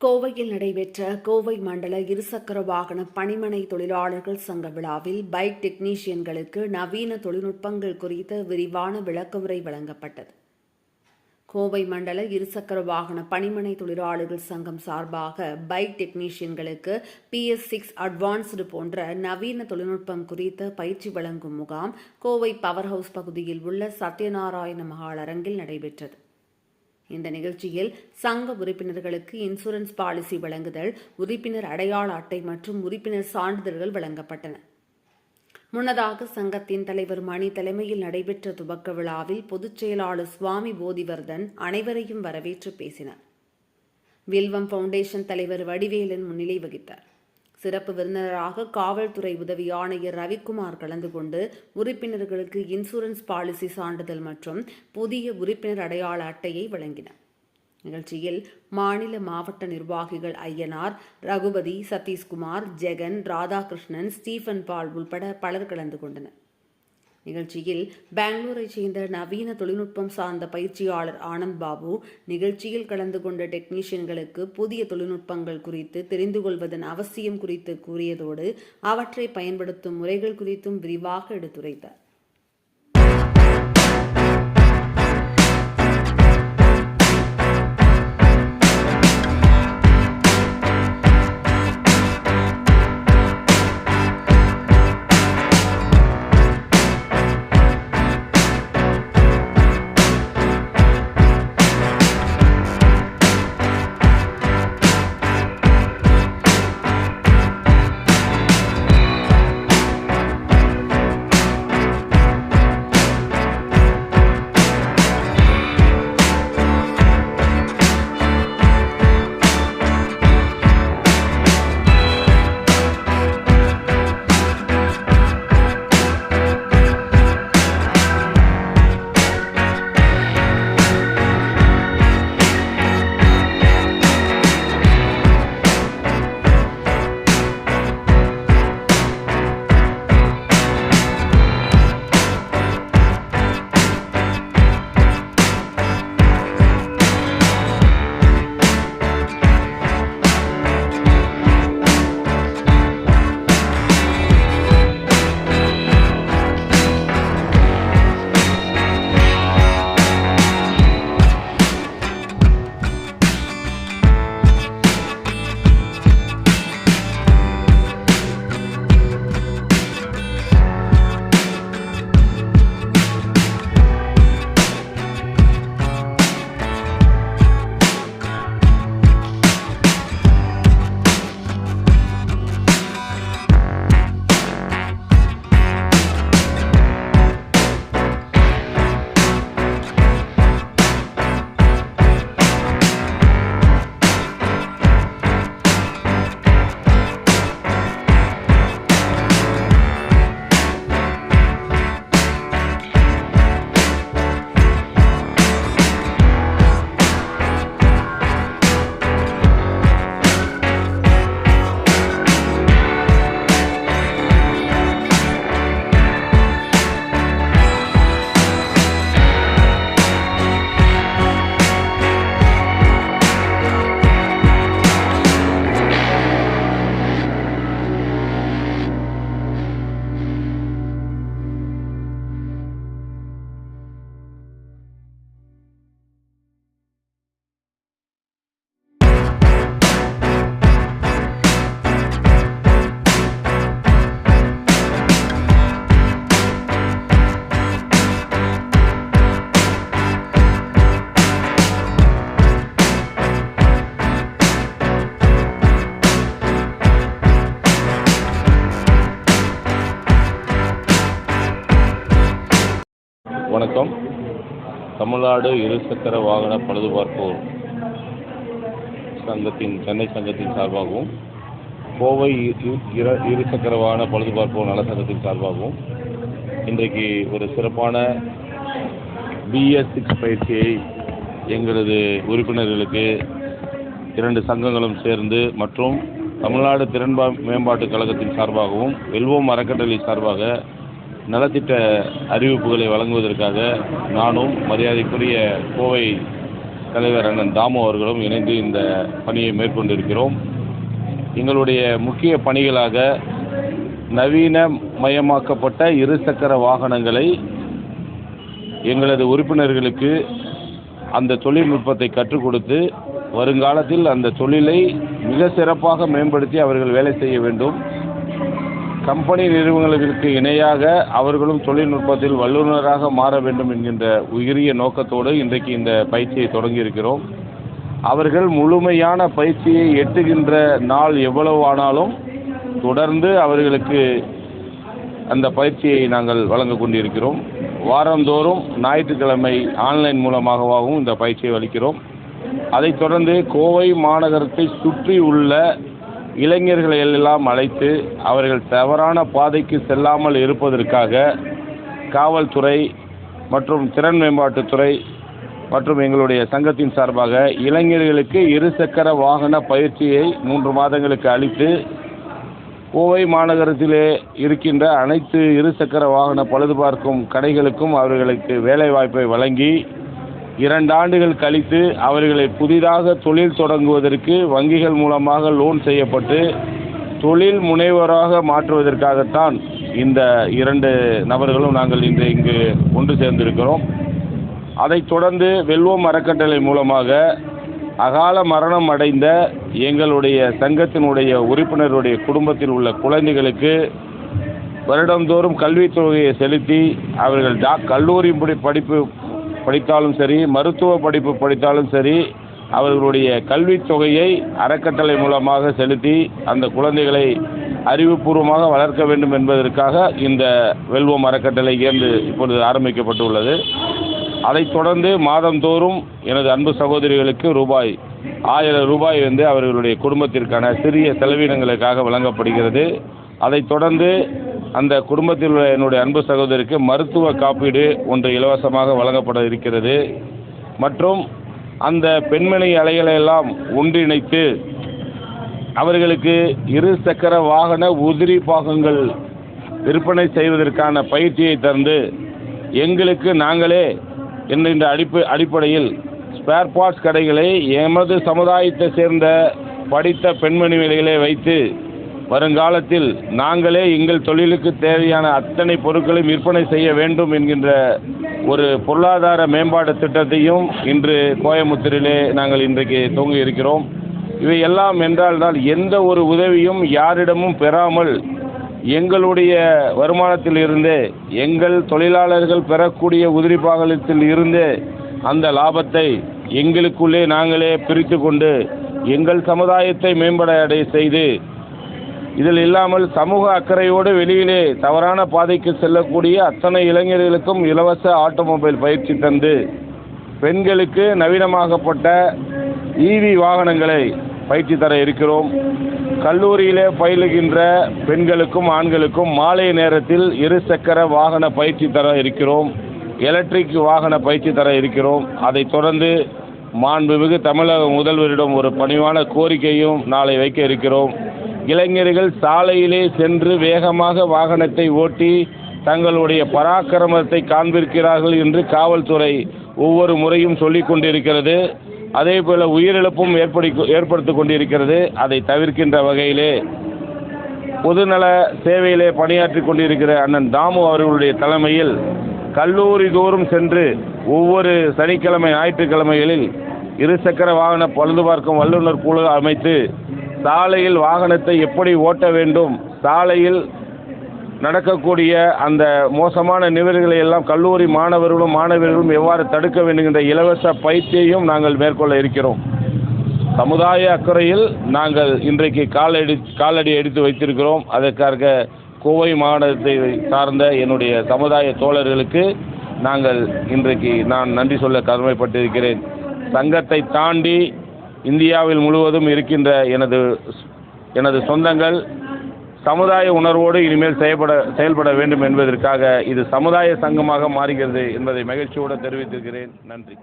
கோவையில் நடைபெற்ற கோவை மண்டல இருசக்கர வாகன பணிமனை தொழிலாளர்கள் சங்க விழாவில் பைக் டெக்னீஷியன்களுக்கு நவீன தொழில்நுட்பங்கள் குறித்த விரிவான விளக்கவுரை வழங்கப்பட்டது. கோவை மண்டல இருசக்கர வாகன பணிமனை தொழிலாளர்கள் சங்கம் சார்பாக பைக் டெக்னீஷியன்களுக்கு PS6 அட்வான்ஸ்டு போன்ற நவீன தொழில்நுட்பம் குறித்த பயிற்சி வழங்கும் முகாம் கோவை பவர் ஹவுஸ் பகுதியில் உள்ள சத்யநாராயண மஹால் அரங்கில் நடைபெற்றது. இந்த நிகழ்ச்சியில் சங்க உறுப்பினர்களுக்கு இன்சூரன்ஸ் பாலிசி வழங்குதல், உறுப்பினர் அடையாள அட்டை மற்றும் உறுப்பினர் சான்றிதழ்கள் வழங்கப்பட்டன. முன்னதாக சங்கத்தின் தலைவர் மணி தலைமையில் நடைபெற்ற துவக்க விழாவில் பொதுச் செயலாளர் சுவாமி போதிவர்தன் அனைவரையும் வரவேற்று பேசினார். வில்வம் பவுண்டேஷன் தலைவர் வடிவேலன் முன்னிலை வகித்தார். சிறப்பு விருந்தினராக காவல்துறை உதவி ஆணையர் ரவிக்குமார் கலந்து கொண்டு உறுப்பினர்களுக்கு இன்சூரன்ஸ் பாலிசி சான்றிதழ் மற்றும் புதிய உறுப்பினர் அடையாள அட்டையை வழங்கினார். நிகழ்ச்சியில் மாநில மாவட்ட நிர்வாகிகள் ஐயனார், ரகுபதி, சதீஷ்குமார், ஜெகன், ராதாகிருஷ்ணன், ஸ்டீஃபன் பால் உள்பட பலர் கலந்து கொண்டனர். நிகழ்ச்சியில் பெங்களூரை சேர்ந்த நவீன தொழில்நுட்பம் சார்ந்த பயிற்சியாளர் ஆனந்த் பாபு நிகழ்ச்சியில் கலந்து கொண்ட டெக்னீஷியன்களுக்கு புதிய தொழில்நுட்பங்கள் குறித்து தெரிந்து கொள்வதன் அவசியம் குறித்து கூறியதோடு அவற்றை பயன்படுத்தும் முறைகள் குறித்தும் விரிவாக எடுத்துரைத்தார். வணக்கம். தமிழ்நாடு இருசக்கர வாகன பழுதுபார்ப்போர் சங்கத்தின் சென்னை சங்கத்தின் சார்பாகவும் கோவை இருசக்கர வாகன பழுதுபார்ப்போர் நல சங்கத்தின் சார்பாகவும் இன்றைக்கு ஒரு சிறப்பான BS6 பயிற்சியை எங்களது உறுப்பினர்களுக்கு 2 சங்கங்களும் சேர்ந்து மற்றும் தமிழ்நாடு திறன் மேம்பாட்டுக் கழகத்தின் சார்பாகவும் வெல்வோம் அறக்கட்டளை சார்பாக நலத்திட்ட அறிவிப்புகளை வழங்குவதற்காக நானும் மரியாதைக்குரிய கோவை தலைவர் அண்ணன் தாமு அவர்களும் இணைந்து இந்த பணியை மேற்கொண்டிருக்கிறோம். எங்களுடைய முக்கிய பணிகளாக நவீனமயமாக்கப்பட்ட இருசக்கர வாகனங்களை எங்களது உறுப்பினர்களுக்கு அந்த தொழில்நுட்பத்தை கற்றுக் கொடுத்து வருங்காலத்தில் அந்த தொழிலை மிக சிறப்பாக மேம்படுத்தி அவர்கள் வேலை செய்ய வேண்டும். கம்பெனி நிறுவனங்களுக்கு இணையாக அவர்களும் தொழில்நுட்பத்தில் வல்லுநராக மாற வேண்டும் என்கின்ற உயரிய நோக்கத்தோடு இன்றைக்கு இந்த பயிற்சியை தொடங்கியிருக்கிறோம். அவர்கள் முழுமையான பயிற்சியை எட்டுகின்ற நாள் எவ்வளவு ஆனாலும் தொடர்ந்து அவர்களுக்கு அந்த பயிற்சியை நாங்கள் வழங்க கொண்டிருக்கிறோம். வாரந்தோறும் ஞாயிற்றுக்கிழமை ஆன்லைன் மூலமாகவும் இந்த பயிற்சியை அளிக்கிறோம். அதைத் தொடர்ந்து கோவை மாநகரத்தை சுற்றி உள்ள இளைஞர்களை எல்லாம் அழைத்து அவர்கள் தவறான பாதைக்கு செல்லாமல் இருப்பதற்காக காவல்துறை மற்றும் திறன் மேம்பாட்டுத்துறை மற்றும் எங்களுடைய சங்கத்தின் சார்பாக இளைஞர்களுக்கு இருசக்கர வாகன பயிற்சியை 3 மாதங்களுக்கு அளித்து கோவை மாநகரத்திலே இருக்கின்ற அனைத்து இருசக்கர வாகன பழுது பார்க்கும் கடைகளுக்கும் அவர்களுக்கு வேலைவாய்ப்பை வழங்கி 2 ஆண்டுகள் கழித்து அவர்களை புதிதாக தொழில் தொடங்குவதற்கு வங்கிகள் மூலமாக லோன் செய்யப்பட்டு தொழில் முனைவராக மாற்றுவதற்காகத்தான் இந்த 2 நபர்களும் நாங்கள் இங்கு ஒன்று சேர்ந்திருக்கிறோம். அதைத் தொடர்ந்து வெல்வோம் அறக்கட்டளை மூலமாக அகால மரணம் அடைந்த எங்களுடைய சங்கத்தினுடைய உறுப்பினருடைய குடும்பத்தில் உள்ள குழந்தைகளுக்கு வருடந்தோறும் கல்வித் தொகையை செலுத்தி அவர்கள் கல்லூரி படிப்பு படித்தாலும் சரி, மருத்துவ படிப்பு படித்தாலும் சரி, அவர்களுடைய கல்வித் தொகையை அறக்கட்டளை மூலமாக செலுத்தி அந்த குழந்தைகளை அறிவுபூர்வமாக வளர்க்க வேண்டும் என்பதற்காக இந்த வெல்வோம் அறக்கட்டளை இப்பொழுது ஆரம்பிக்கப்பட்டுள்ளது. அதைத் தொடர்ந்து மாதந்தோறும் எனது அன்பு சகோதரிகளுக்கு ரூபாய் அவர்களுடைய குடும்பத்திற்கான சிறிய செலவினங்களுக்காக வழங்கப்படுகிறது. அதைத் தொடர்ந்து அந்த குடும்பத்தில் உள்ள என்னுடைய அன்பு சகோதரிக்கு மருத்துவ காப்பீடு ஒன்று இலவசமாக வழங்கப்பட இருக்கிறது. மற்றும் அந்த பெண்மணி அலைகளெல்லாம் ஒன்றிணைத்து அவர்களுக்கு இருசக்கர வாகன உதிரி பாகங்கள் விற்பனை செய்வதற்கான பயிற்சியை தந்து எங்களுக்கு நாங்களே என்கின்ற அடிப்படையில் ஸ்பேர் பார்ட்ஸ் கடைகளை எமது சமுதாயத்தை சேர்ந்த படித்த பெண்மணிகளை வைத்து வருங்காலத்தில் நாங்களே எங்கள் தொழிலுக்கு தேவையான அத்தனை பொருட்களையும் விற்பனை செய்ய வேண்டும் என்கின்ற ஒரு பொருளாதார மேம்பாட்டு திட்டத்தையும் இன்று கோயமுத்தூரிலே நாங்கள் இன்றைக்கு துவங்கி இருக்கிறோம். இவை எல்லாம் என்றால்தான் எந்த ஒரு உதவியும் யாரிடமும் பெறாமல் எங்களுடைய வருமானத்தில் இருந்தே எங்கள் தொழிலாளர்கள் பெறக்கூடிய உதிரிபாகத்தில் இருந்தே அந்த லாபத்தை எங்களுக்குள்ளே நாங்களே பிரித்து கொண்டு எங்கள் சமுதாயத்தை மேம்பட செய்து இதில் இல்லாமல் சமூக அக்கறையோடு வெளியிலே தவறான பாதைக்கு செல்லக்கூடிய அத்தனை இளைஞர்களுக்கும் இலவச ஆட்டோமொபைல் பயிற்சி தந்து பெண்களுக்கு நவீனமாகப்பட்ட ஈவி வாகனங்களை பயிற்சி தர இருக்கிறோம். கல்லூரியிலே பயிலுகின்ற பெண்களுக்கும் ஆண்களுக்கும் மாலை நேரத்தில் இருசக்கர வாகன பயிற்சி தர இருக்கிறோம். எலக்ட்ரிக் வாகன பயிற்சி தர இருக்கிறோம். அதைத் தொடர்ந்து மாண்புமிகு தமிழக முதல்வரிடம் ஒரு பணிவான கோரிக்கையும் நாளை வைக்க இருக்கிறோம். இளைஞர்கள் சாலையிலே சென்று வேகமாக வாகனத்தை ஓட்டி தங்களுடைய பராக்கிரமத்தை காண்பிக்கிறார்கள் என்று காவல்துறை ஒவ்வொரு முறையும் சொல்லிக் கொண்டிருக்கிறது. அதே போல உயிரிழப்பும் ஏற்படுத்திக் கொண்டிருக்கிறது. அதை தவிர்க்கின்ற வகையிலே பொதுநல சேவையிலே பணியாற்றி கொண்டிருக்கிற அண்ணன் தாமு அவர்களுடைய தலைமையில் கல்லூரி தோறும் சென்று ஒவ்வொரு சனிக்கிழமை ஞாயிற்றுக்கிழமைகளில் இருசக்கர வாகன பழுது பார்க்கும் வல்லுநர் குழு அமைத்து சாலையில் வாகனத்தை எப்படி ஓட்ட வேண்டும், சாலையில் நடக்கக்கூடிய அந்த மோசமான நிகழ்வுகளை எல்லாம் கல்லூரி மாணவர்களும் எவ்வாறு தடுக்க வேண்டும் என்ற இலவச பயிற்சியையும் நாங்கள் மேற்கொள்ள இருக்கிறோம். சமுதாய அக்கறையில் நாங்கள் இன்றைக்கு காலடி எடுத்து வைத்திருக்கிறோம். அதற்காக கோவை மாவட்டத்தை சார்ந்த என்னுடைய சமுதாய தோழர்களுக்கு இன்றைக்கு நான் நன்றி சொல்ல கடமைப்பட்டிருக்கிறேன். சங்கத்தை தாண்டி இந்தியாவில் முழுவதும் இருக்கின்ற எனது சொந்தங்கள் சமுதாய உணர்வோடு இனிமேல் செயல்பட வேண்டும் என்பதற்காக இது சமுதாய சங்கமாக மாறுகிறது என்பதை மகிழ்ச்சியோடு தெரிவித்திருக்கிறேன். நன்றி.